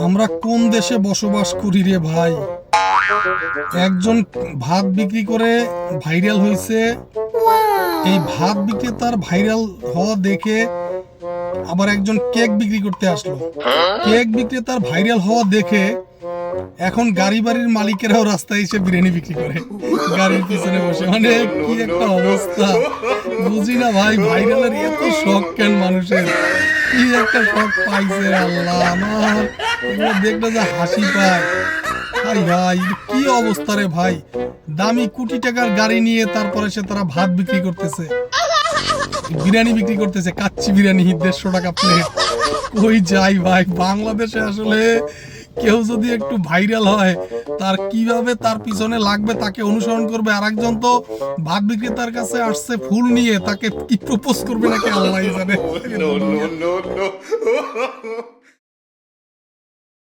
আমরা কোন দেশে বসবাস করি রে ভাই? একজন ভাত বিক্রি করে ভাইরাল হয়েছে, এই ভাত বিক্রেতার ভাইরাল হওয়া দেখে আবার একজন কেক বিক্রি করতে আসলো। কেক বিক্রেতার ভাইরাল হওয়া দেখে এখন গাড়ি বাড়ির মালিকেরাও রাস্তায় এসে বিরিয়ানি বিক্রি করে গাড়ির পিছনে বসে। মানে কি একটা অবস্থা, বুঝি না ভাই, ভাইরালের এত শখ কেন মানুষের? কি একটা শখ পাইছে আল্লাহ আমার, এগুলো দেখলে যে হাসি পায়। ভাই ভাই কি অবস্থা রে ভাই, দামি কোটি টাকার গাড়ি নিয়ে তারপরে সে তারা ভাত বিক্রি করতেছে, বিরিয়ানি বিক্রি করতেছে, কাচ্চি বিরিয়ানি 150 টাকা প্লেট। কই যাই ভাই, বাংলাদেশে আসলে কেউ যদি একটু ভাইরাল হয় তার কিভাবে তার পিছনে লাগবে, তাকে অনুসরণ করবে। আর একজন তো ভাত বিক্রেতার কাছে আসছে ফুল নিয়ে, তাকে কি প্রপোজ করবে নাকি আল্লাহ জানে।